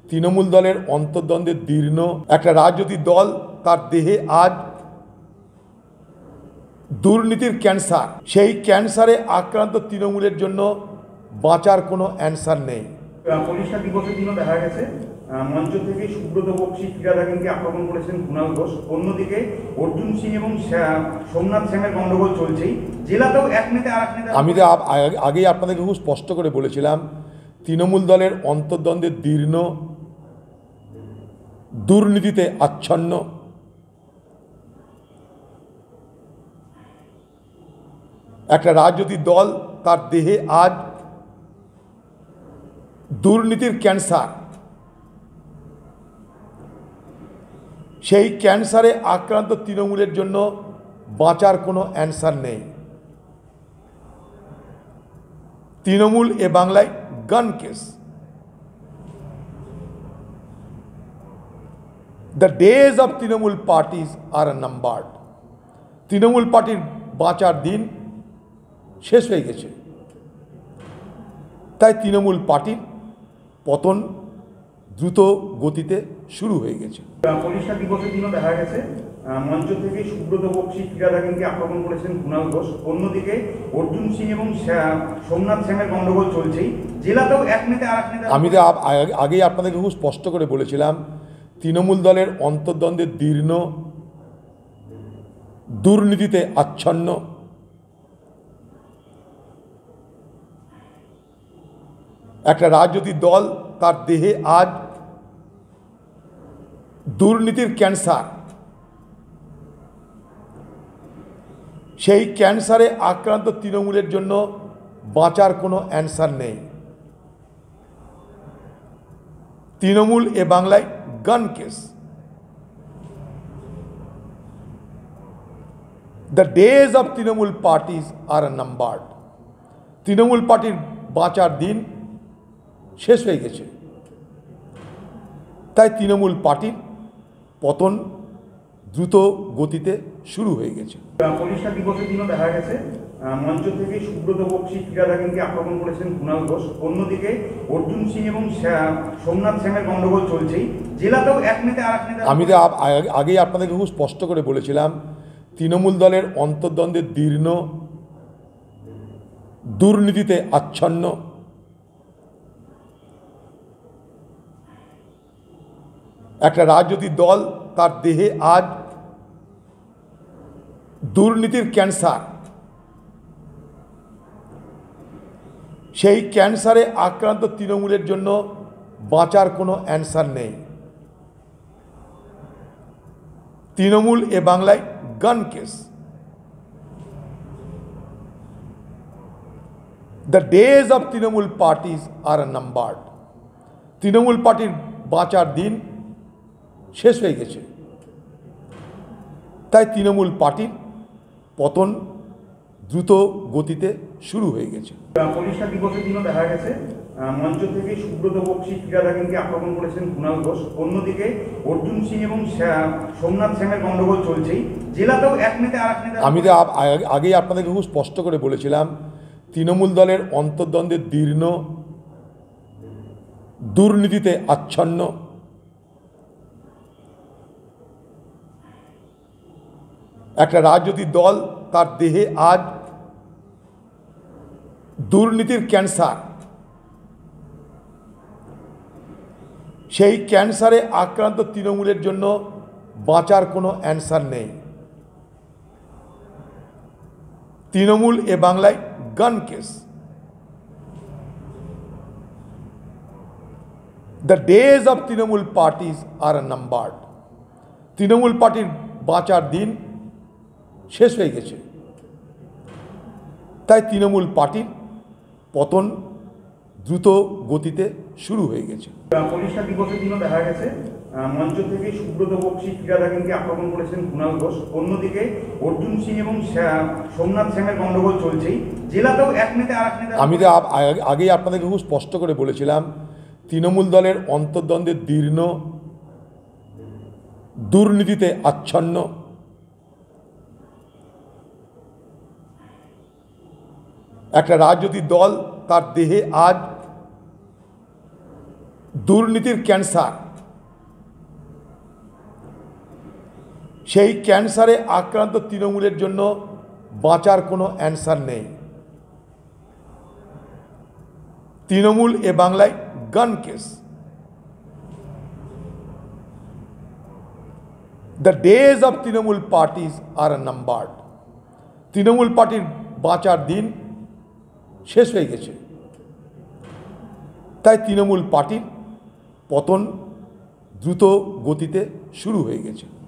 তৃণমূল দলের অন্তর্দ্বন্দ্বের দীর্ণ একটা রাজনৈতিক দল তার দেহে আজ দুর্নীতির ক্যান্সার। সেই ক্যান্সারে আক্রান্ত তৃণমূলের জন্য বাঁচার কোনো অ্যান্সার নেই। প্রতিষ্ঠা দিবসের দিনও দেখা গেছে মঞ্চ থেকে সুব্রত বক্সী ক্রীড়াদাগিনকে আক্রমণ করেছেন কুণাল ঘোষ। অন্যদিকে অর্জুন সিং এবং সোমনাথ শ্যামের গণ্ডগোল চলছেই। জেলাতেও এক নেতা আর এক নেতা। আমি তো আগেই আপনাদেরকে খুব স্পষ্ট করে বলেছিলাম, তৃণমূল দলের অন্তর্দ্বন্দ্বের দীর্ণ, দুর্নীতিতে আচ্ছন্ন একটা রাজনৈতিক দল তার দেহে আজ দুর্নীতির ক্যান্সার। সেই ক্যান্সারে আক্রান্ত তৃণমূলের জন্য বাঁচার কোনো অ্যান্সার নেই। তৃণমূল এ বাংলায় gone case. The days of Trinamool parties are numbered. Trinamool পার্টির বাঁচার দিন শেষ হয়ে গেছে। তাই তৃণমূল পার্টির পতন দ্রুত গতিতে শুরু হয়ে গেছে। প্রতিষ্ঠা দিবসের দিনও দেখা গেছে মঞ্চ থেকে সুব্রত বক্সী ক্রীড়াদাগিনকে আক্রমণ করেছেন কুণাল ঘোষ। অন্যদিকে অর্জুন সিং এবং সোমনাথ শ্যামের গণ্ডগোল চলছেই। জেলাতেও এক নেতা আর এক নেতা। আমি তো আগেই আপনাদেরকে খুব স্পষ্ট করে বলেছিলাম, তৃণমূল দলের অন্তর্দ্বন্দ্বের দীর্ণ, দুর্নীতিতে আচ্ছন্ন একটা রাজনৈতিক দল তার দেহে আজ দুর্নীতির ক্যান্সার। সেই ক্যান্সারে আক্রান্ত তৃণমূলের জন্য বাঁচার কোনো অ্যান্সার নেই। তৃণমূল এ বাংলায় gone case. The days of Trinamool parties are numbered. Trinamool পার্টির বাঁচার দিন শেষ হয়ে গেছে। তাই তৃণমূল পার্টির পতন দ্রুত গতিতে শুরু হয়ে গেছে। প্রতিষ্ঠা দিবসের দিনও দেখা গেছে মঞ্চ থেকে সুব্রত বক্সী ক্রীড়াদাগিনকে আক্রমণ করেছেন কুণাল ঘোষ। অন্যদিকে অর্জুন সিং এবং সোমনাথ শ্যামের গণ্ডগোল চলছেই। জেলাতেও এক নেতা আর এক নেতা। আমি তো আগেই আপনাদেরকে খুব স্পষ্ট করে বলেছিলাম, তৃণমূল দলের অন্তর্দ্বন্দ্বের দীর্ণ, দুর্নীতিতে আচ্ছন্ন একটা রাজনৈতিক দল তার দেহে আজ দুর্নীতির ক্যান্সার। সেই ক্যান্সারে আক্রান্ত তৃণমূলের জন্য বাঁচার কোনো অ্যান্সার নেই। তৃণমূল এ বাংলায় gone case. The days of Trinamool parties are numbered. Trinamool পার্টির বাঁচার দিন শেষ হয়ে গেছে। তাই তৃণমূল পার্টির পতন দ্রুত গতিতে শুরু হয়ে গেছে। প্রতিষ্ঠা দিবসের দিনও দেখা গেছে মঞ্চ থেকে সুব্রত বক্সী ক্রীড়াদাগিনকে আক্রমণ করেছেন কুণাল ঘোষ। অন্যদিকে অর্জুন সিং এবং সোমনাথ শ্যামের গণ্ডগোল চলছেই। জেলাতেও এক নেতা আর এক নেতা। আমি তো আগেই আপনাদেরকে খুব স্পষ্ট করে বলেছিলাম, তৃণমূল দলের অন্তর্দ্বন্দ্বের দীর্ণ, দুর্নীতিতে আচ্ছন্ন একটা রাজনৈতিক দল তার দেহে আজ দুর্নীতির ক্যান্সার। সেই ক্যান্সারে আক্রান্ত তৃণমূলের জন্য বাঁচার কোনো অ্যান্সার নেই। তৃণমূল এ বাংলায় gone case. The days of Trinamool parties are numbered. Trinamool পার্টির বাঁচার দিন শেষ হয়ে গেছে। তাই তৃণমূল পার্টির পতন দ্রুত গতিতে শুরু হয়ে গেছে। প্রতিষ্ঠা দিবসের দিনও দেখা গেছে মঞ্চ থেকে সুব্রত বক্সী ক্রীড়াদাগিনকে আক্রমণ করেছেন কুণাল ঘোষ। অন্যদিকে অর্জুন সিং এবং সোমনাথ শ্যামের গণ্ডগোল চলছেই। জেলাতেও এক নেতা আর এক নেতা। আমি তো আগেই আপনাদেরকে খুব স্পষ্ট করে বলেছিলাম, তৃণমূল দলের অন্তর্দ্বন্দ্বের দীর্ণ, দুর্নীতিতে আচ্ছন্ন একটা রাজনৈতিক দল তার দেহে আজ দুর্নীতির ক্যান্সার, সেই ক্যান্সারে আক্রান্ত তৃণমূলের জন্য বাঁচার কোনো অ্যান্সার নেই। তৃণমূল এ বাংলায় gone case. The days of Trinamool parties are numbered. Trinamool পার্টির বাঁচার দিন শেষ হয়ে গেছে। তাই তৃণমূল পার্টির পতন দ্রুত গতিতে শুরু হয়ে গেছে।